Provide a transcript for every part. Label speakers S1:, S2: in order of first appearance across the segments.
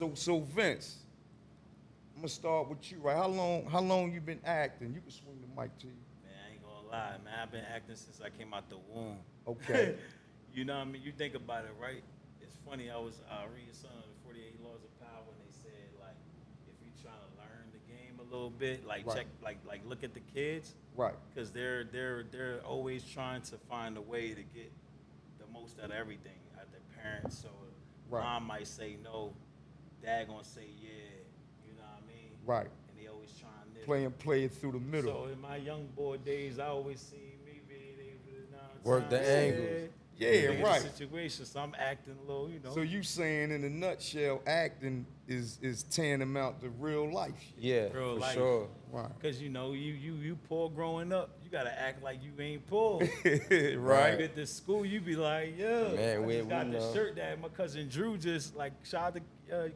S1: So Vince, I'm gonna start with you, right? How long you been acting? You can swing the mic to you.
S2: Man, I ain't gonna lie, man. I've been acting since I came out the womb.
S1: Okay.
S2: You know what I mean? You think about it, right? It's funny. I was reading some of the 48 Laws of Power, and they said like, if you're trying to learn the game a little bit, like
S1: Right.
S2: check, like look at the kids,
S1: Right.
S2: because they're always trying to find a way to get the most out of everything out their parents. So
S1: Right.
S2: mom might say no, dad gonna say yeah. You know what I mean?
S1: Right.
S2: And they always trying to
S1: Play it through the middle.
S2: So in my young boy days, I always see me being able to
S3: Work the angles.
S1: Yeah, right.
S2: Situation, so I'm acting a little, you know.
S1: So you saying in a nutshell, acting is tantamount to real life shit.
S3: Yeah,
S2: Real
S3: for
S2: life.
S3: sure.
S1: Right.
S2: Cause you know you poor growing up, you gotta act like you ain't poor.
S1: Right.
S2: You get to school, you be like, yeah,
S3: Man,
S2: I
S3: we
S2: just got
S3: know.
S2: this shirt that my cousin Drew just like shout out to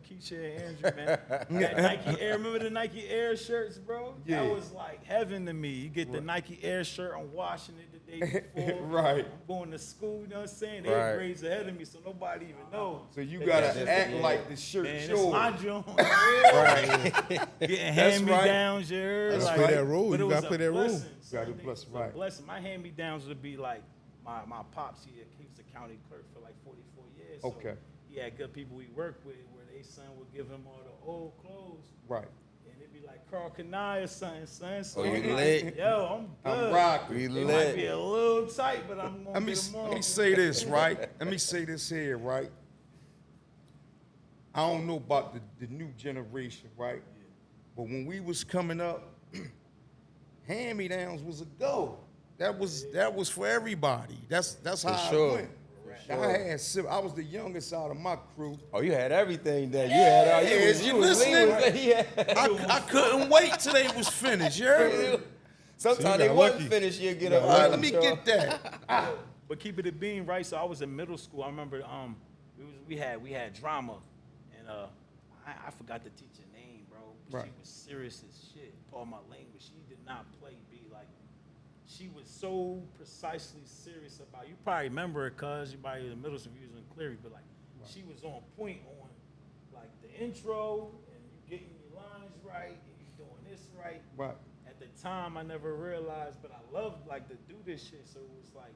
S2: Keisha and Andrew, man. That Nike Air, remember the Nike Air shirts, bro?
S1: Yeah.
S2: That was like heaven to me. You get the Nike Air shirt, I'm washing it the day before.
S1: Right.
S2: I'm going to school, you know what I'm saying? They're
S3: Right.
S2: grades ahead of me, so nobody even knows.
S1: So you
S2: That
S1: gotta
S2: shit-
S1: act like the shirt
S2: Man, it's
S1: yours.
S2: my joint.
S1: Right.
S2: Getting hand-me-downs, you heard?
S4: Gotta
S2: Like,
S4: play that role.
S2: but
S4: You
S2: it
S4: gotta
S2: was
S4: play
S2: a
S4: that role.
S2: blessing.
S1: Gotta
S2: Certain
S1: bless-
S2: things was a
S1: right.
S2: blessing. My hand-me-downs would be like my pops. He was a county clerk for like 44 years. So
S1: Okay.
S2: he had good people we worked with where their son would give him all the old clothes.
S1: Right.
S2: And it'd be like Carl Kanai or something, son. So
S3: Oh, you
S2: I'm
S3: lit?
S2: like, yo, I'm good.
S1: I'm rocking.
S3: We
S2: It might
S3: lit.
S2: be a little tight, but I'm gonna
S1: Let me
S2: get them all.
S1: let me say this, right? Let me say this here, right? I don't know about the new generation, right? But when we was coming up, hand-me-downs was a go. That was for everybody. That's how
S3: sure.
S1: I went. I was the youngest out of my crew.
S3: Oh, you had everything then. You had all
S1: you listening?
S3: Yeah.
S1: I couldn't wait till they was finished. You heard me?
S3: Sometimes
S4: So
S3: they
S4: you got
S3: wasn't
S4: lucky.
S3: finished, you'll get
S4: You
S3: up.
S4: got
S1: All right,
S4: lucky.
S1: let me get that.
S2: But keep it a bean, right? So I was in middle school. I remember we had drama, and I forgot the teacher name, bro. But
S1: Right.
S2: she was serious as shit. Pardon my language. She did not play B. Like she was so precisely serious about. You probably remember it, cause you probably in the middle school you was in Cleary, but like she was on point on like the intro and you getting your lines right and you doing this right.
S1: Right.
S2: At the time, I never realized, but I loved like to do this shit. So it was like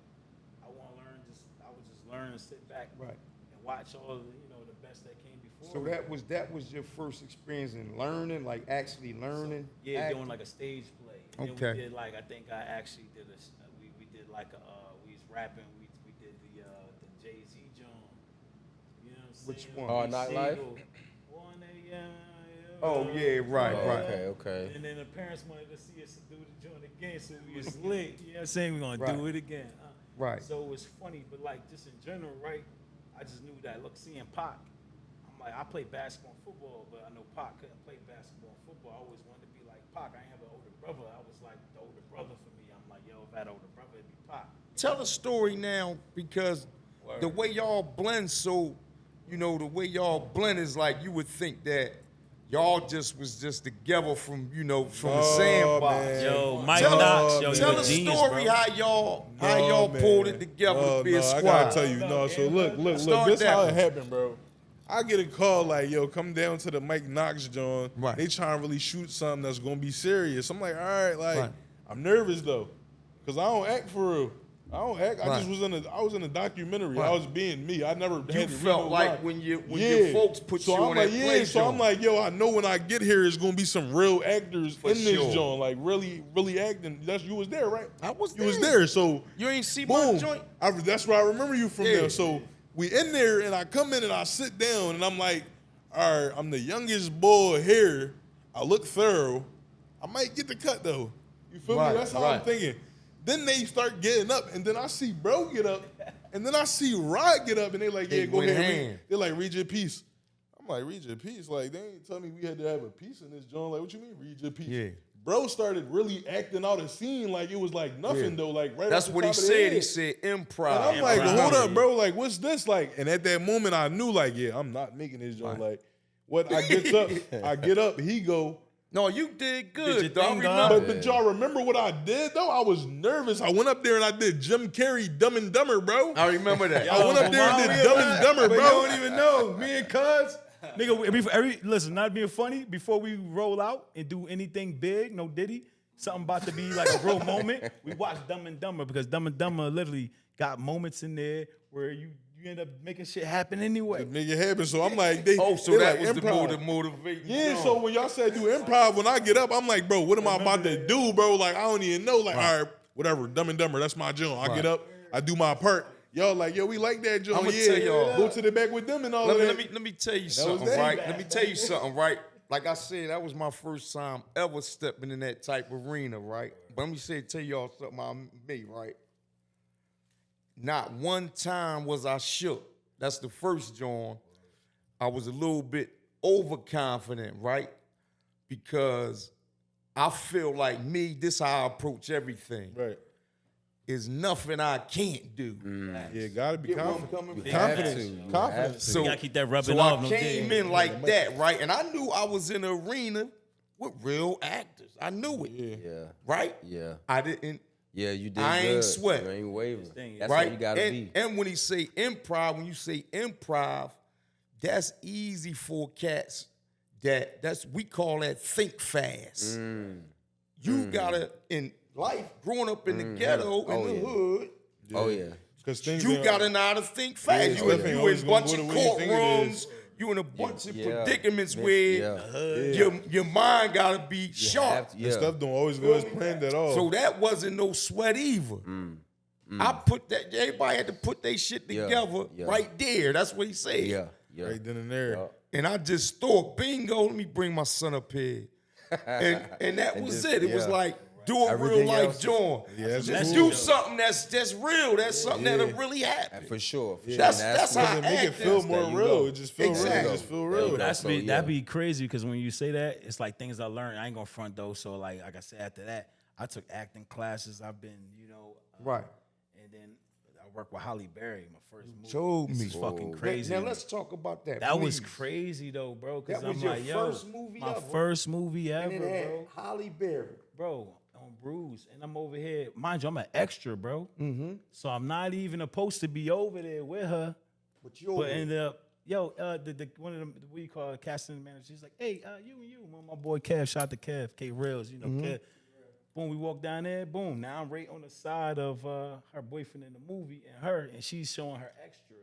S2: I want to learn. I would just learn and sit back
S1: Right.
S2: and watch all of the best that came before.
S1: So that was your first experience in learning, like actually learning.
S2: Yeah,
S1: acting?
S2: doing like a stage play. And then
S1: Okay.
S2: we did like I think I actually did we did like a we was rapping. We did the Jay-Z joint. You know what I'm saying?
S1: Which one?
S3: Oh, Nightlife?
S2: 1 a.m.
S1: Oh yeah, right,
S3: Oh,
S1: right.
S3: okay.
S2: And then the parents wanted to see us do the joint again, so we was lit. You know what I'm saying? We're gonna
S1: Right.
S2: do it again.
S1: Right.
S2: So it was funny, but like just in general, right? I just knew that. Look, seeing Pac, I'm like, I played basketball and football, but I know Pac couldn't play basketball and football. I always wanted to be like Pac. I ain't have an older brother. I was like the older brother for me. I'm like, yo, if I had an older brother, it'd be Pac.
S1: Tell a story now, because the way y'all blend, the way y'all blend is like you would think that y'all was just together from the sandbox.
S4: man.
S2: Yo, Mike
S1: Tell,
S2: Knox, yo,
S1: tell
S2: you a
S1: a
S2: genius,
S1: story
S2: bro.
S1: how y'all
S4: man.
S1: pulled it together to be a squad.
S4: I gotta tell you, no. So look.
S1: Start
S4: This
S1: that
S4: how
S1: one.
S4: it happened, bro. I get a call like, yo, come down to the Mike Knox joint.
S1: Right.
S4: They trying to really shoot something that's gonna be serious. I'm like, all right, like,
S1: Right.
S4: I'm nervous though, cause I don't act for real. I don't act. I
S1: Right.
S4: just was in a documentary.
S1: Right.
S4: I was being me. I never had
S1: You
S4: to read
S1: felt
S4: no
S1: like
S4: line.
S1: when your folks put
S4: so
S1: you
S4: I'm
S1: on
S4: like,
S1: that
S4: yeah.
S1: play
S4: So I'm
S1: joint.
S4: like, yo, I know when I get here, it's gonna be some real actors
S1: For
S4: in this
S1: sure.
S4: joint, like really, really acting. You was there, right?
S1: I was
S4: You was
S1: there.
S4: there. So
S1: You ain't see my
S4: boom.
S1: joint?
S4: That's where I remember you from
S1: Yeah.
S4: there. So we in there, and I come in and I sit down, and I'm like, all right, I'm the youngest boy here. I look thorough. I might get the cut though. You feel
S1: Right,
S4: me? That's how
S1: right.
S4: I'm thinking. Then they start getting up, and then I see bro get up, and then I see Rod get up, and they like, yeah,
S1: They
S4: go
S1: went
S4: ahead.
S1: hand.
S4: They're like, read your piece. I'm like, read your piece? Like, they ain't tell me we had to have a piece in this joint. Like, what you mean, read your piece?
S1: Yeah.
S4: Bro started really acting out a scene like it was like nothing
S1: Yeah.
S4: though, like right
S1: That's
S4: off the
S1: what he
S4: top of the
S1: said. He
S4: head.
S1: said
S4: And
S1: improv.
S4: I'm like,
S2: Improv.
S4: hold up, bro. Like, what's this? Like, and at that moment, I knew, like, yeah, I'm not making this joint.
S1: Right.
S4: Like, what I get up, he go.
S1: No, you did good.
S2: Did your
S1: though. I
S2: thing, dog.
S1: remember.
S4: But y'all remember what I did though? I was nervous. I went up there and I did Jim Carrey, Dumb and Dumber, bro.
S1: I remember that.
S4: I went up there and did Dumb and Dumber,
S2: But
S4: bro.
S2: you don't even know. Me and Cuz, Nigga, listen, not being funny, before we roll out and do anything big, no Diddy, something about to be like a real moment, we watch Dumb and Dumber because Dumb and Dumber literally got moments in there where you end up making shit happen anyway.
S4: Make it happen. So I'm like,
S1: So that was
S4: improv.
S1: the motivating.
S4: Yeah,
S1: song.
S4: so when y'all said do improv, when I get up, I'm like, bro, what am I about to do, bro? Like, I don't even know. Like, all right, whatever, Dumb and Dumber, that's my joint. I get up, I do my part. Y'all like, yo, we like that joint.
S1: I'ma
S4: Yeah,
S1: tell y'all.
S4: go to the back with them and all of that.
S1: Let me tell you something,
S4: that.
S1: right? Let me tell you something, right? Like I said, that was my first time ever stepping in that type of arena, right? But let me tell y'all something about me, right? Not one time was I shook. That's the first joint. I was a little bit overconfident, right? Because I feel like me, this how I approach everything.
S4: Right.
S1: Is nothing I can't do.
S4: Yeah, gotta be
S1: Get where I'm
S4: confident.
S1: coming from?
S3: Confidence.
S4: Confidence.
S1: So,
S2: You gotta keep that rubbing
S1: so
S2: off,
S1: I
S2: no
S1: came
S2: dig.
S1: in like that, right? And I knew I was in an arena with real actors. I knew it,
S3: Yeah.
S1: right?
S3: Yeah.
S1: I didn't,
S3: Yeah, you did
S1: I ain't
S3: good.
S1: sweat.
S3: You ain't wavering. That's
S1: right?
S3: what you gotta be.
S1: And when he say improv, when you say improv, that's easy for cats. We call that think fast. You gotta, in life, growing up in the ghetto, in the hood,
S3: Oh yeah.
S4: Because things
S1: you
S4: ain't-
S1: gotta know how to think fast.
S4: Yeah,
S1: you
S4: stuff ain't
S1: in
S4: always
S1: a
S4: gonna
S1: bunch
S4: go
S1: of
S4: the way you think it
S1: courtrooms.
S4: is.
S1: You in a bunch of
S3: Yeah.
S1: predicaments
S3: Yeah.
S1: where your mind gotta be sharp.
S3: Yeah.
S4: Stuff don't always go as planned at all.
S1: So that wasn't no sweat either. I put that. Everybody had to put their shit
S3: Yeah.
S1: together
S3: Yeah.
S1: right there. That's what he said.
S3: Yeah. Yeah.
S4: right then and there.
S1: And I just thought, bingo. Let me bring my son up here, and that was
S3: just-
S1: it. It was
S3: yeah.
S1: like do a
S3: Everything
S1: real life
S3: else is-
S1: joint.
S4: Yeah, that's
S1: Just
S4: cool.
S1: do something that's real. That's something that'll really happen.
S3: For sure. For sure.
S1: That's
S3: And
S1: how
S4: Doesn't make it
S1: acting-
S4: feel
S3: There
S4: more
S3: you
S4: real.
S3: go.
S4: It just feel real.
S1: Exactly.
S4: It just feel
S3: There
S4: real.
S3: you go.
S2: That'd
S3: So,
S2: be
S3: yeah.
S2: that'd be crazy because when you say that, it's like things I learned. I ain't gonna front though. So like I said, after that, I took acting classes. I've been,
S1: Right.
S2: and then I worked with Holly Berry, my first movie.
S1: Told
S2: This
S1: me.
S2: is fucking
S1: Now-
S2: crazy.
S1: Now let's talk about that.
S2: That was
S1: please.
S2: crazy though, bro. Cause
S1: That was
S2: I'm
S1: your
S2: like, yo,
S1: first movie
S2: my
S1: ever?
S2: first movie ever,
S1: And it had
S2: bro.
S1: Holly Berry.
S2: Bro, on Bruise, and I'm over here. Mind you, I'm an extra, bro. So I'm not even supposed to be over there with her.
S1: But you
S2: But ended up, the one of them, what you call it, casting manager, she's like, hey, you, my boy Kev, shout out to Kev, K Rails, Kev. Boom, we walk down there, boom. Now I'm right on the side of her boyfriend in the movie and she's showing her extra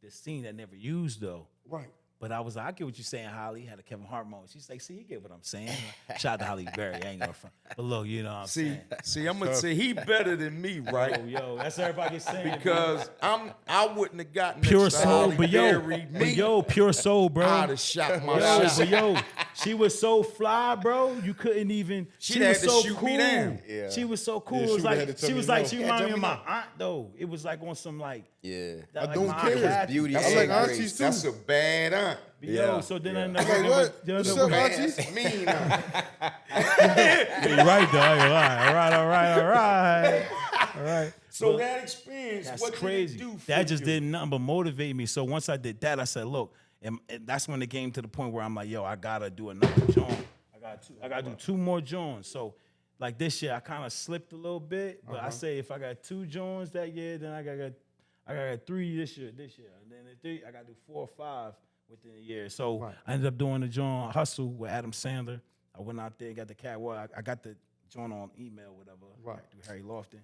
S2: this scene that never used though.
S1: right.
S2: But I was like, I get what you're saying, Holly. Had a Kevin Hart moment. She's like, see, you get what I'm saying. Shout out to Holly Berry. I ain't gonna front. But look, you know what I'm saying.
S1: See, I'm gonna say he better than me, right?
S2: Yo, that's what everybody's saying.
S1: Because I wouldn't have gotten
S2: pure
S1: next to
S2: soul,
S1: Holly
S2: but
S1: Berry. Me,
S2: pure soul, bro.
S1: I'd have shot my
S2: Yo,
S1: shot.
S2: but yo, she was so fly, bro. You couldn't even. She
S1: had
S2: was
S1: to
S2: so
S1: shoot
S2: cool.
S1: me down.
S3: Yeah.
S2: She was so cool.
S4: Yeah,
S2: It
S4: she
S2: was
S4: would've had
S2: like
S4: to tell
S2: she
S4: me
S2: was
S4: no.
S2: like she
S1: Yeah,
S2: reminded me
S1: tell
S2: of
S1: me
S2: my aunt though. It was like on some like.
S3: Yeah.
S2: That,
S4: I don't
S2: my
S4: care.
S2: Aunt Kathy.
S3: Beauty
S4: I
S3: and
S4: like
S3: grace.
S4: aunties too.
S1: That's a bad aunt.
S2: Yo,
S3: Yeah,
S2: so then
S3: yeah.
S2: I
S4: I'm
S2: never.
S4: like, what?
S2: you know,
S4: What's
S2: never-
S4: up,
S1: Man,
S4: aunties?
S1: that's mean aunt.
S2: You're right though. All right.
S1: So that experience,
S2: That's
S1: what
S2: crazy.
S1: did it do for
S2: That just
S1: you?
S2: did nothing but motivate me. So once I did that, I said, look, and that's when it came to the point where I'm like, yo, I gotta do another joint. I gotta do two more joints. So like this year, I kind of slipped a little bit, but I say if I got two joints that year, then I got three this year, and then the three, I gotta do 4 or 5 within a year. So I ended up doing the joint Hustle with Adam Sandler. I went out there, got the catwalk. I got the joint on email, whatever,
S1: Right.
S2: through Harry Lofton.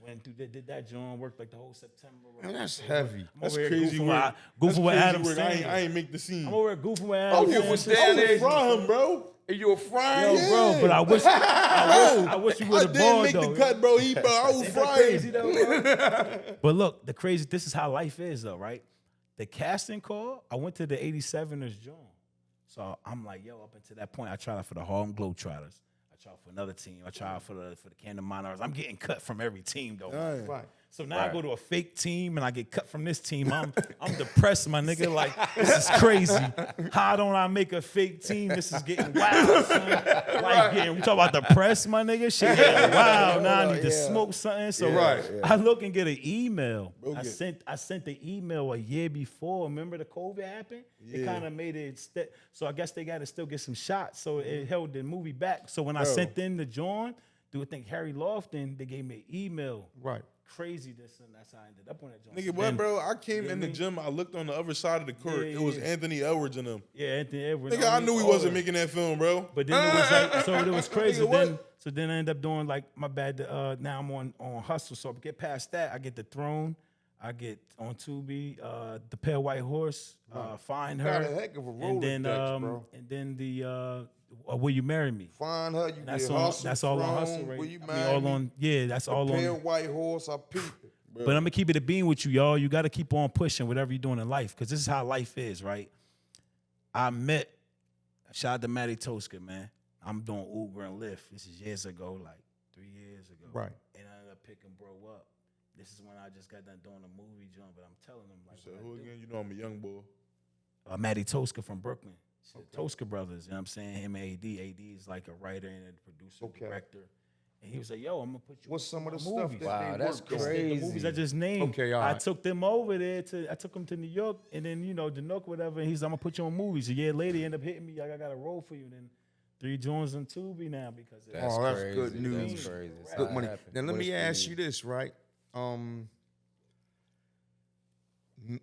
S2: Went through, did that joint, worked like the whole September.
S1: Man, that's heavy.
S2: I'm
S4: That's
S2: over here
S4: crazy
S2: goofing
S4: work.
S2: with, goofing with
S4: That's
S2: Adam
S4: crazy work.
S2: Sandler.
S4: I ain't make the scene.
S2: I'm over here goofing with
S1: Oh,
S2: Adam
S1: you
S2: Sandler.
S1: was
S4: I
S1: down
S4: was
S1: there.
S4: from him, bro.
S1: And you a friend?
S2: Yo, bro, but I wish you
S4: I
S2: would have
S4: didn't
S2: bought
S4: make
S2: though.
S4: the cut, bro. I was
S2: Ain't that crazy
S4: frying.
S2: though, bro? But look, this is how life is though, right? The casting call, I went to the 87ers joint. So I'm like, yo, up until that point, I tried out for the Harlem Globetrotters. I tried for another team. I tried for the Camden Monarchs. I'm getting cut from every team though.
S1: Right.
S2: So now I go to a fake team and I get cut from this team. I'm depressed, my nigga. Like, this is crazy. How don't I make a fake team? This is getting wild, son. We talk about the press, my nigga. Shit getting wild. Now I need to smoke something. So I look and get an email. I sent the email a year before. Remember the COVID happened? It kind of made it so I guess they got to still get some shots. So it held the movie back. So when I sent in the John, I think Harry Lofton, they gave me an email.
S1: Right.
S2: craziness, and that's how I ended up on that joint.
S4: Nigga,
S2: So
S4: what,
S2: then-
S4: bro? I came
S2: Yeah,
S4: in the
S2: man.
S4: gym. I looked on the other side of the court.
S2: Yeah,
S4: It was
S2: yeah.
S4: Anthony Edwards and them.
S2: Yeah, Anthony Edwards.
S4: Nigga, I knew he wasn't making that film, bro.
S2: But then it was like, so it was crazy.
S4: Nigga, what?
S2: Then I ended up doing like, my bad. Now I'm on Hustle. So I get past that, I get The Throne. I get on Tubi, The Pale White Horse, Find Her.
S1: Got a heck of a
S2: and then,
S1: Rolodex, bro.
S2: And then the Will You Marry Me?
S1: Find her, you
S2: That's
S1: get
S2: on.
S1: Hustle,
S2: That's all on
S1: Throne,
S2: Hustle, right?
S1: Will You
S2: I mean,
S1: Marry
S2: all
S1: Me?
S2: on. Yeah, that's all
S1: Pale
S2: on.
S1: White Horse, I peeped it.
S2: But I'm gonna keep it a bean with you, y'all. You got to keep on pushing whatever you're doing in life, because this is how life is, right? I met, shout out to Matty Tosca, man. I'm doing Uber and Lyft. This is years ago, like 3 years ago.
S1: Right.
S2: And I ended up picking bro up. This is when I just got done doing a movie jump, but I'm telling them like,
S4: So
S2: what I
S4: who
S2: do.
S4: again? You know I'm a young boy.
S2: Matty Tosca from Brooklyn. It's the Tosca brothers, you know what I'm saying? Him and AD. AD is like a writer and a producer,
S1: Okay.
S2: director. And he was like, yo, I'm gonna put you
S1: What's
S2: in
S1: some of the
S2: my
S1: stuff
S2: movies.
S1: that
S3: Wow,
S1: they
S3: that's
S1: worked on?
S3: crazy.
S2: The movies I just named.
S1: Okay, all
S2: I
S1: right.
S2: took them over there I took them to New York, and then the Nook, whatever. And he's like, I'm gonna put you on movies. A year later, he ended up hitting me like, I got a role for you. Then 3 joints on Tubi now because of that.
S3: That's
S1: Oh, that's
S3: crazy.
S1: good news.
S3: That's crazy. That's
S1: Good
S3: how it
S1: money.
S3: happened.
S1: Now let
S3: What
S1: me
S3: is
S1: ask
S3: for
S1: you this, right?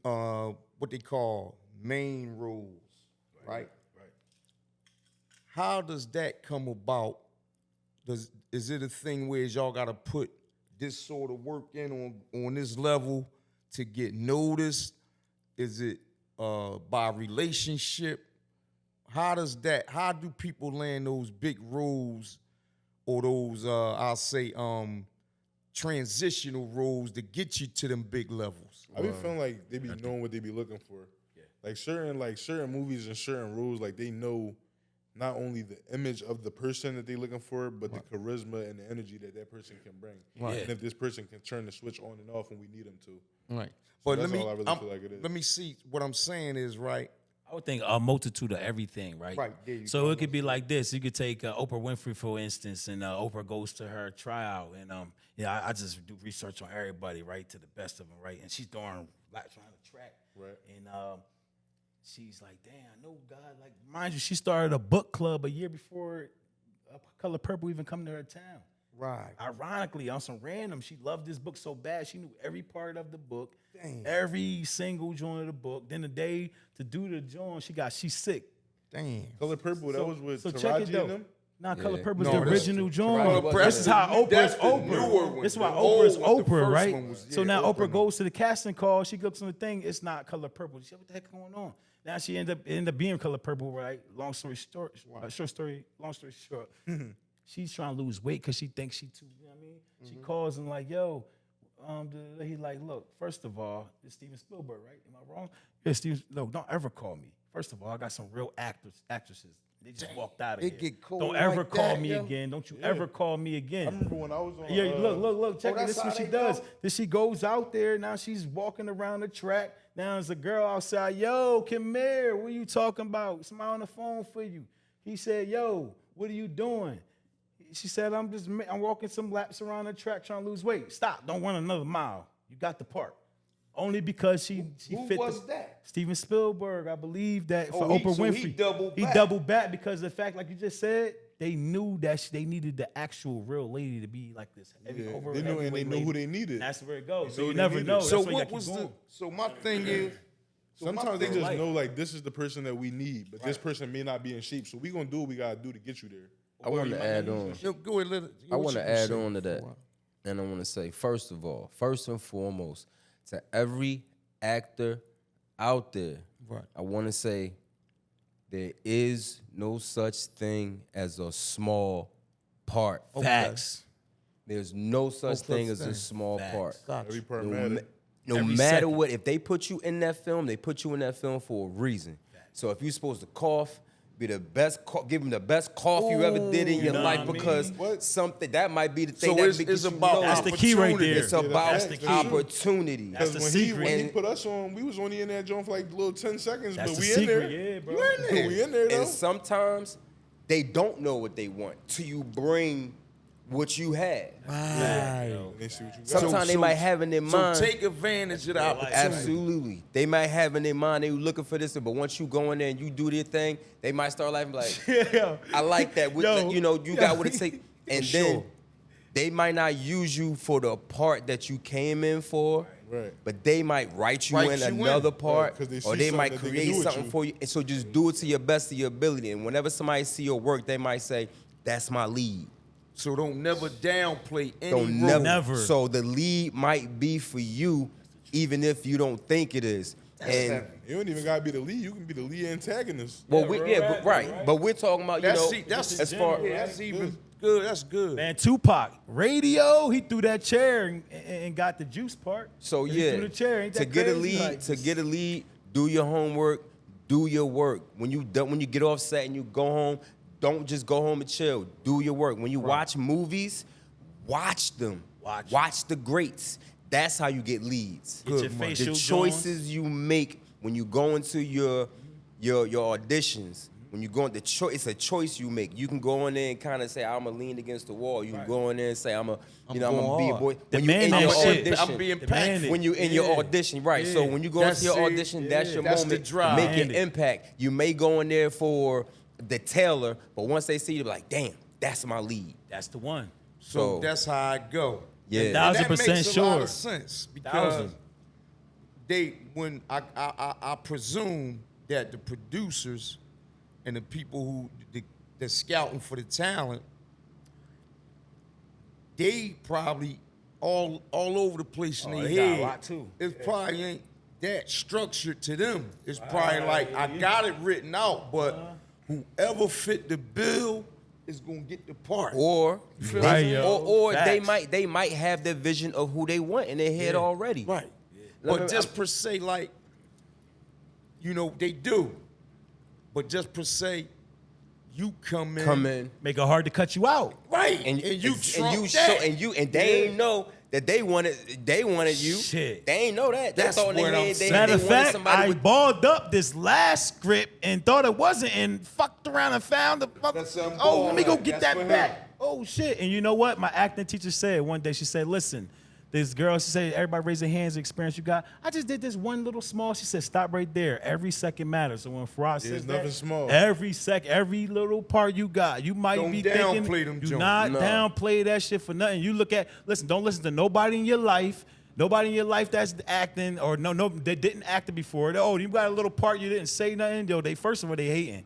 S1: What they call main roles, right?
S2: Right.
S1: How does that come about? Is it a thing where y'all got to put this sort of work in on this level to get noticed? Is it by relationship? How do people land those big roles or those I'll say transitional roles to get you to them big levels?
S4: I be feeling like they be knowing what they be looking for.
S2: Yeah.
S4: Like certain movies and certain roles, like they know not only the image of the person that they looking for, but the charisma and the energy that person can bring.
S2: Right.
S4: And if this person can turn the switch on and off when we need them to.
S1: Right.
S4: So that's all I really feel like it is.
S1: Let me see. What I'm saying is, right,
S2: I would think a multitude of everything, right?
S1: Right, there you
S2: so
S1: go.
S2: it could be like this. You could take Oprah Winfrey, for instance, and Oprah goes to her tryout, and I just do research on everybody, right, to the best of them, right? And she's trying to track,
S4: Right.
S2: And she's like, "Damn, I know God." Like, mind you, she started a book club a year before Color Purple even come to her town.
S1: right.
S2: Ironically, on some random, she loved this book so bad, she knew every part of the book,
S1: Damn.
S2: every single joint of the book. Then the day to do the joint, she's sick.
S1: Damn.
S4: Color Purple, that was with
S2: So check it
S4: Taraji
S2: though.
S4: and them?
S2: Nah, Color
S3: Yeah.
S2: Purple's
S1: No,
S2: the
S1: that's
S2: original
S3: Taraji
S2: joint.
S3: was
S2: This is
S3: the-
S2: how Oprah's
S1: that's the newer
S2: Oprah.
S1: one.
S2: This is why
S1: The
S2: Oprah's
S1: old one, the
S2: Oprah,
S1: first
S2: right?
S1: one was,
S2: So
S1: yeah,
S2: now
S1: Oprah
S2: Oprah
S1: now.
S2: goes to the casting call. She looks on the thing. It's not Color Purple. She said, "What the heck going on?" Now she ended up being Color Purple, right? Long story short, long story short, she's trying to lose weight because she thinks she too. You know what I mean? She calls and like, "Yo." He's like, "Look, first of all, it's Steven Spielberg, right? Am I wrong?" Yeah, Steven. No, don't ever call me. First of all, I got some real actresses. They just walked out of
S1: It
S2: here.
S1: get cold
S2: Don't ever
S1: like
S2: call
S1: that,
S2: me
S1: yo.
S2: again. Don't you ever call me again.
S4: I remember when I was on.
S2: Yeah, look, check it.
S1: that's
S2: This is
S1: how
S2: what she
S1: they
S2: does.
S1: go?
S2: Then she goes out there. Now she's walking around the track. Now there's a girl outside. Yo, come here. What are you talking about? Somebody on the phone for you. He said, yo, what are you doing? She said, I'm walking some laps around the track trying to lose weight. Stop. Don't run another mile. You got the part. Only because she
S1: Who
S2: fit
S1: was that?
S2: Steven Spielberg, I believe that for
S1: Oh,
S2: Oprah
S1: so
S2: Winfrey.
S1: he doubled back.
S2: He doubled back because of the fact, like you just said, they knew that they needed the actual real lady to be like this. Heavy,
S4: Yeah,
S2: over
S4: they knew, and they
S2: heavyweight
S4: knew who
S2: lady.
S4: they needed.
S2: That's where it goes. So
S4: knew
S2: you
S4: they
S2: never
S4: needed.
S2: know.
S1: So
S2: That's why you
S1: what
S2: gotta
S1: was
S2: keep
S1: the?
S2: going.
S1: So my thing is.
S4: Sometimes they just
S2: life.
S4: know like this is the person that we need, but this person may not be in shape. So we gonna do what we gotta do to get you there.
S3: I want to add on.
S1: Yo, go ahead,
S3: I want to add on to that. And I want to say, first of all, first and foremost, to every actor out there,
S1: Right.
S3: I want to say there is no such thing as a small part.
S2: Facts.
S3: There's no such thing as a
S1: thing.
S3: small
S2: Facts.
S3: part.
S4: Every part
S3: No,
S4: matters.
S3: no
S2: Every
S3: matter
S2: second.
S3: what, if they put you in that film, they put you in that film for a reason. So if you're supposed to cough, be the best, give them the best cough you ever did in your
S2: know
S3: life
S2: what I
S3: because
S4: mean?
S3: something that might be the thing
S1: So
S3: that
S1: it's
S3: gets you
S1: about
S3: known.
S2: That's the key right there.
S3: It's about
S2: That's the key.
S3: opportunity.
S2: That's
S4: Because
S2: the
S4: when
S2: secret.
S4: he
S3: And-
S4: put us on, we was only in that joint for like a little 10 seconds,
S2: That's
S4: but
S2: the
S4: we
S2: secret,
S4: in there.
S2: yeah, bro.
S1: You in there?
S4: We in there though.
S3: And sometimes they don't know what they want till you bring what you had.
S1: Right.
S4: They see what you got.
S3: Sometimes they might have in their mind.
S1: So take advantage of the opportunity.
S3: Absolutely. They might have in their mind they were looking for this, but once you go in there and you do their thing, they might start laughing like,
S2: Yeah.
S3: I like that.
S2: Yo,
S3: You know, you got what it takes. And then They might not use you for the part that you came in for,
S4: Right.
S3: but they might write you
S1: Write
S3: in
S1: you in.
S3: another part,
S4: Right, 'cause they
S3: or
S4: see
S3: they
S4: something
S3: might
S4: that they can
S3: create
S4: do with
S3: something
S4: you.
S3: for you. And so just do it to your best of your ability. And whenever somebody see your work, they might say, "That's my lead."
S1: So don't never downplay any
S3: Don't
S1: role.
S2: Never.
S3: So the lead might be for you, even if you don't think it is. And
S4: You don't even gotta be the lead. You can be the lead antagonist.
S3: well,
S2: right,
S3: right. But we're talking about
S1: That's
S3: as far
S1: that's even good. That's good.
S2: Man, Tupac, radio, he threw that chair and got the juice part.
S3: So
S2: He
S3: yeah,
S2: threw the chair. Ain't
S3: to
S2: that
S3: get a
S2: crazy?
S3: lead,
S2: Like,
S3: to get a lead, do your homework, do your work. When you get off set and you go home, don't just go home and chill. Do your work. When you watch movies, watch them. Watch the greats. That's how you get leads.
S2: Get your
S3: The
S2: facial
S3: choices you make when you go into your auditions. When you go in it's a choice you make. You can go in there and kind of say, I'm gonna lean against the wall. You can go in there and say, I'm gonna be a boy. When you in
S2: Demand
S3: your
S2: that shit.
S3: audition,
S1: I'm being
S2: Demand
S1: impactful.
S2: it.
S3: when you in your audition, right? So when you go
S1: That's
S3: into your
S1: it.
S3: audition, that's your
S1: That's the
S3: moment.
S1: drive.
S3: Make your
S2: Demand it.
S3: impact. You may go in there for the tailor, but once they see you, they're like, damn, that's my lead.
S2: That's the one.
S1: So
S3: So-
S1: that's how I go.
S3: Yeah.
S1: And
S2: 1000%
S1: that makes a lot
S2: sure.
S1: of sense because
S2: 1000.
S1: when I presume that the producers and the people who they're scouting for the talent, they probably all over the place in their
S2: they got a
S1: head.
S2: lot, too.
S1: It probably ain't that structured to them. It's probably like I got it written out, but whoever fit the bill is gonna get the part.
S3: Or,
S1: feel
S2: Right,
S1: me?
S2: yo.
S3: or they
S2: Facts.
S3: might have their vision of who they want in their head already.
S1: Right.
S3: Let
S1: But
S3: me-
S1: just per se, like, you know, they do. But just per se, you come in.
S2: Make it hard to cut you out.
S1: Right.
S3: And you
S1: trump
S3: show
S1: that.
S3: and they ain't know that they wanted you.
S2: Shit.
S3: They ain't know that. They
S1: That's
S3: thought in
S1: what
S3: their
S1: I'm
S3: head
S1: saying.
S3: they
S2: Matter of
S3: wanted
S2: fact,
S3: somebody
S2: I
S3: with
S2: balled up this last script and thought it wasn't and fucked around and found the fuck.
S1: That's what I'm
S2: Oh, let me go
S1: balling.
S2: get
S1: That's
S2: that
S1: for
S2: back.
S1: him.
S2: Oh shit. And you know what? My acting teacher said one day, she said, listen, this girl, she said, everybody raise their hands, the experience you got. I just did this one little small. She said, stop right there. Every second matters. So when Faraz says
S4: There's nothing
S2: that,
S4: small.
S2: every second, every little part you got, you might
S1: Don't
S2: be
S1: downplay
S2: thinking,
S1: them
S2: do
S1: joints.
S2: not
S3: No.
S2: downplay that shit for nothing. You look at, don't listen to nobody in your life. Nobody in your life that's acting or no, they didn't act before. Oh, you got a little part you didn't say nothing. Yo, first of all, they hating.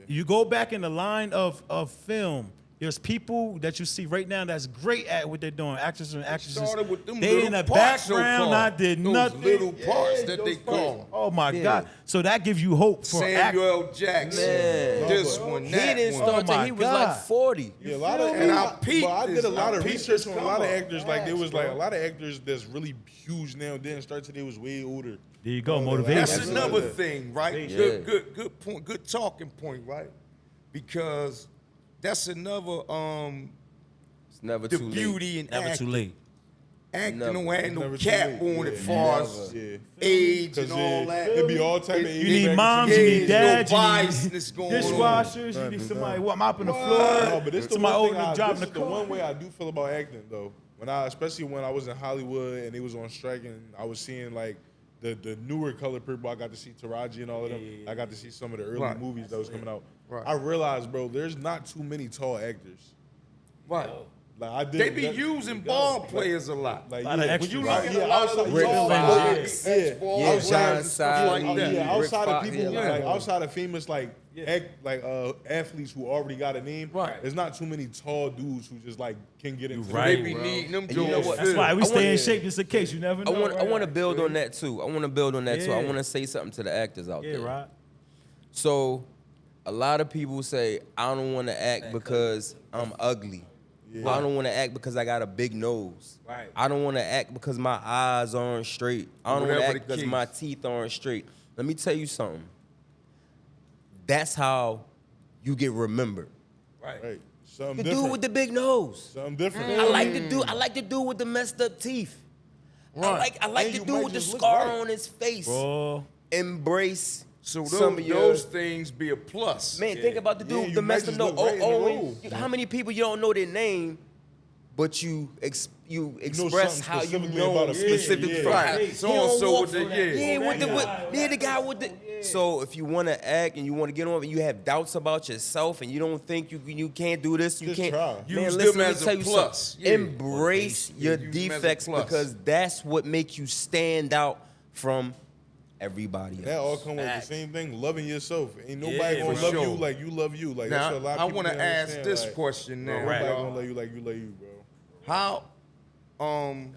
S2: You go back in the line of film. There's people that you see right now that's great at what they're doing. Actors and actresses.
S1: Started with them
S2: They
S1: little
S2: in the
S1: parts,
S2: background.
S1: so-called.
S2: I did
S1: Those
S2: nothing.
S1: little parts that
S2: those
S1: they call 'em.
S2: Oh my
S3: Yeah.
S2: God! So that gives you hope for acting.
S1: Samuel Jackson.
S3: Man.
S1: This
S4: No,
S1: one,
S3: he
S1: that
S3: didn't
S1: one.
S3: start till
S2: my
S3: he was
S2: God.
S3: like 40.
S4: Yeah, a lot of
S1: And I
S4: but
S1: peeped
S4: I did
S1: this-
S4: a lot
S1: I
S4: of
S1: peeped
S4: research
S1: this
S4: on a lot of
S1: come up.
S4: actors. Like there was
S1: Facts,
S4: like a
S1: bro.
S4: lot of actors that's really huge now didn't start till they was way older.
S2: There you go,
S4: Oh,
S2: motivation.
S1: That's
S4: Absolutely.
S1: another thing, right?
S3: Yeah.
S1: Good point. Good talking point, right? Because that's another
S3: It's never
S1: the
S3: too late.
S1: beauty in
S2: Never
S1: acting.
S2: too late.
S1: Acting
S3: Never.
S1: don't have no
S4: Never too
S1: cap
S4: late.
S1: on
S4: Yeah.
S1: it far as
S4: Yeah.
S1: age and
S4: Because
S1: all that.
S4: it'd be all type of
S1: It-
S2: You need
S4: age
S2: moms,
S1: Yeah,
S2: you need
S1: no
S2: dads, you
S1: biasness
S2: need
S1: going on.
S2: dishwashers, you
S4: None,
S2: need
S4: none.
S2: somebody mopping the
S4: No,
S2: floor,
S4: but it's the
S2: somebody
S4: one
S2: over
S4: thing
S2: the job in
S4: this
S2: the
S4: is the
S2: car.
S4: one way I do feel about acting though. Especially when I was in Hollywood and they was on strike and I was seeing like the newer color people. I got to see Taraji and all of them.
S2: Yeah.
S4: I got to see some of the early
S1: Right.
S4: movies that was coming out.
S1: Right.
S4: I realized, bro, there's not too many tall actors.
S1: Right.
S4: Like I did.
S1: They be
S4: that-
S1: using ball players a lot.
S4: Like,
S2: Lot of
S4: yeah,
S2: extras.
S1: When you
S2: Right.
S1: look at
S4: Yeah,
S1: a lot of
S4: outside-
S1: the
S3: Rick
S1: tall
S3: Fox.
S1: players,
S4: Yeah.
S1: ex-ball
S3: Yeah,
S1: players
S3: John
S1: and stuff
S3: Sally.
S1: like that.
S4: Yeah,
S3: Rick
S4: outside of
S3: Fox,
S4: people,
S3: yeah.
S4: like outside of famous athletes who already got a name,
S1: Right.
S4: there's not too many tall dudes who just like can get into
S2: right.
S1: They
S4: the
S1: be
S4: ring, bro.
S1: needing them
S3: And you know
S1: joints
S3: what?
S2: That's
S1: filled.
S2: why we
S3: I
S2: stay
S3: want-
S2: in shape just in case. You never
S3: I
S2: know.
S3: want to build on that too. I want to build on that too. I
S2: Yeah.
S3: want to say something to the actors out
S2: Yeah,
S3: there.
S2: right.
S3: So, a lot of people say I don't want to act because I'm ugly. I don't want to act because I got a big nose.
S2: Right.
S3: I don't want to act because my eyes aren't straight. I don't want to
S1: Whatever
S3: act
S1: the
S3: because my
S1: case.
S3: teeth aren't straight. Let me tell you something. That's how you get remembered.
S4: Right. Something
S3: The
S4: different.
S3: dude with the big nose.
S4: Something different.
S3: I like the dude with the messed up teeth. I like
S4: And
S3: the
S4: you
S3: dude
S4: might
S3: with the
S4: just look
S3: scar
S4: right.
S3: on his face.
S2: Bro.
S3: Embrace
S1: So
S3: some
S1: those,
S3: of your
S1: those things be a plus.
S3: man. Think about the dude
S4: Yeah,
S3: with
S4: you
S3: the
S4: might
S3: messed up
S4: just
S3: nose.
S4: look right in the role.
S3: How many people you don't know their name, but you express
S4: something
S3: how you
S4: specifically
S3: know
S4: about a
S3: them
S4: person,
S3: specifically
S4: yeah.
S3: from
S1: Right.
S3: how-
S1: So
S3: he
S1: and
S3: don't
S1: so
S3: walk
S1: with the-
S3: for that.
S1: yeah.
S3: with the guy with the So if you want to act and you want to get on, and you have doubts about yourself, and you don't think you can't do this, you
S4: Just
S3: can't.
S4: try.
S3: Man,
S1: Use
S3: listen,
S1: them
S3: let me
S1: as a
S3: tell you
S1: plus.
S3: something.
S1: Yeah.
S3: Embrace your
S1: use them as a
S3: defects
S1: plus.
S3: because that's what makes you stand out from everybody else.
S4: That all come with the
S2: Facts.
S4: same thing, loving yourself. Ain't nobody
S2: Yeah,
S4: gonna
S1: for
S4: love
S1: sure.
S4: you like you love you. Like that's
S1: Now,
S4: what a lot
S1: I
S4: of people
S1: want to
S4: didn't
S1: ask
S4: understand.
S1: this
S4: Like,
S1: question now.
S4: nobody
S1: y'all.
S4: gonna love you like you love you, bro.
S1: How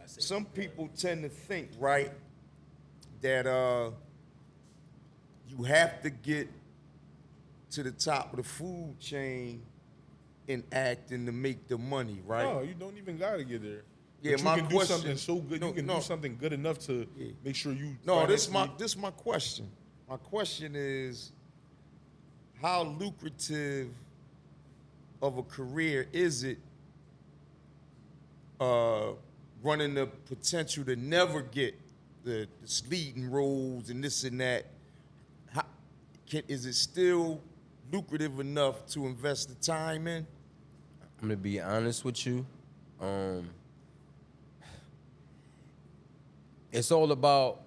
S1: some people tend to think, right, that you have to get to the top of the food chain in acting to make the money, right?
S4: No, you don't even gotta get there.
S1: Yeah,
S4: but you
S1: my
S4: can
S1: question-
S4: do something so good.
S1: no,
S4: you can
S1: no.
S4: do something good enough to make sure you.
S1: No, this
S4: financially-
S1: my question. My question is, how lucrative of a career is it running the potential to never get the leading roles and this and that? Is it still lucrative enough to invest the time in?
S3: I'm gonna be honest with you. It's all about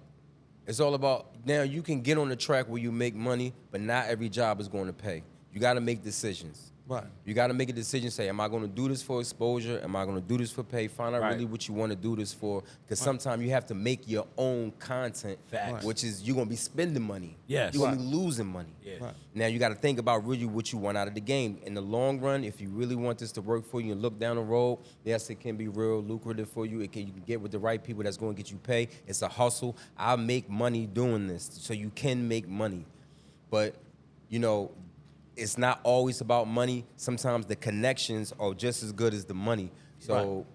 S3: now you can get on the track where you make money, but not every job is going to pay. You got to make decisions.
S1: Right.
S3: You got to make a decision. Say, am I going to do this for exposure? Am I going to do this for pay? Find out
S2: Right.
S3: really what you want to do this for. Because sometimes you have to make your own content,
S2: Facts.
S3: which is you're going to be spending money.
S2: Yes.
S3: You're going to be losing money.
S2: Yeah.
S1: Right.
S3: Now you got to think about really what you want out of the game. In the long run, if you really want this to work for you and look down the road, yes, it can be real lucrative for you. You can get with the right people that's going to get you pay. It's a hustle. I make money doing this, so you can make money. But, you know, it's not always about money. Sometimes the connections are just as good as the money. So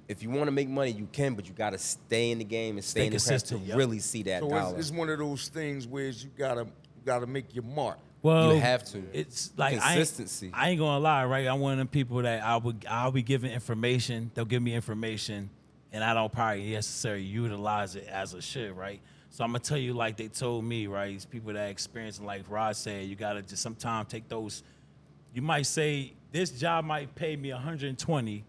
S3: if you want to make money, you can, but you got to stay in the game and stay in the craft to
S2: consistent, yep.
S3: really see that
S1: So
S3: dollar.
S1: it's one of those things where you gotta make your mark.
S2: Well,
S3: You have to.
S2: It's like
S3: Consistency.
S2: I ain't gonna lie, right? I'm one of them people that I'll be giving information. They'll give me information, and I don't probably necessarily utilize it as a should, right? So I'm gonna tell you like they told me, right? These people that experience, and like Rod said, you gotta just sometimes take those. You might say this job might pay me 120,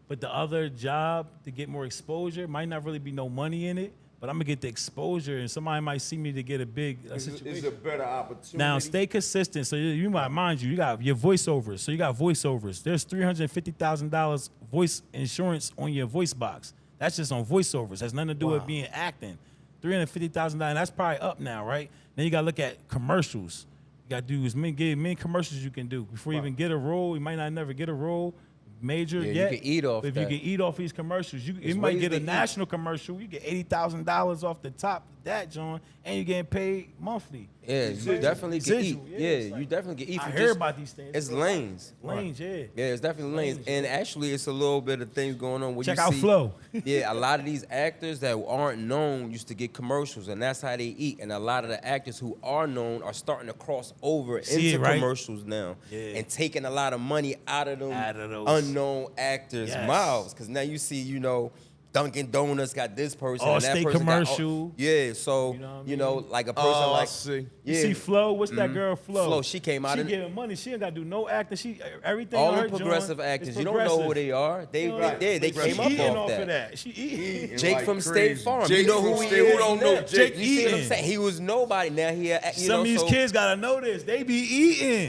S2: but the other job to get more exposure might not really be no money in it. But I'm gonna get the exposure, and somebody might see me to get a big situation.
S1: It's a better opportunity.
S2: Now stay consistent. So you might mind you got your voiceovers. So you got voiceovers. There's $350,000 voice insurance on your voice box. That's just on voiceovers. Has nothing to do with being acting. $350,000. That's probably up now, right? Then you gotta look at commercials. You gotta do as many commercials you can do before you even get a role. You might not never get a role major
S3: Yeah, you
S2: yet.
S3: can eat off
S2: but if
S3: that.
S2: you can eat off these commercials, you
S3: There's
S2: might
S3: ways
S2: get
S3: to
S2: a
S3: eat.
S2: national commercial. You get $80,000 off the top of that, John, and you're getting paid monthly.
S3: Yeah, you definitely can eat.
S2: Residual,
S3: Yeah,
S2: it's
S3: you
S2: like-
S3: definitely can eat.
S2: I
S3: for
S2: hear
S3: just-
S2: about these things.
S3: It's lanes.
S2: Lanes, yeah.
S3: Yeah, it's definitely lanes. And actually, it's a little bit of things going on where
S2: Check
S3: you
S2: out
S3: see,
S2: Flow.
S3: Yeah, a lot of these actors that aren't known used to get commercials, and that's how they eat. And a lot of the actors who are known are starting to cross over
S2: See
S3: into
S2: it, right?
S3: commercials now,
S2: Yeah.
S3: and taking a lot of money out of them
S2: Out of those.
S3: unknown actors'
S2: Yes.
S3: mouths. Because now you see, you know, Dunkin' Donuts got this person, and that
S2: Allstate
S3: person
S2: commercial.
S3: got, yeah. So
S2: You know what I
S3: you know,
S2: mean?
S3: like a person like
S1: I see.
S2: You
S3: yeah.
S2: see Flo? What's that girl Flo?
S3: Flo, she came out
S2: She
S3: in-
S2: giving money. She ain't got to do no acting. She everything.
S3: All
S2: on
S3: the
S2: her
S3: progressive
S2: joint
S3: actors,
S2: is
S3: you don't know who
S2: progressive.
S3: they are. They
S2: You know,
S3: they
S2: she
S3: came up
S2: eating
S3: off
S2: of
S3: that.
S2: She eating.
S1: Eating
S3: Jake
S1: like
S3: from State
S1: crazy.
S3: Farm.
S1: Jake
S3: You know
S1: from
S3: who he
S1: State-
S3: is?
S1: Who don't know
S3: now.
S1: Jake?
S3: You see what I'm
S2: eating.
S3: saying? He was nobody. Now he, you
S2: Some
S3: know,
S2: of these
S3: so
S2: kids gotta know this. They be eating.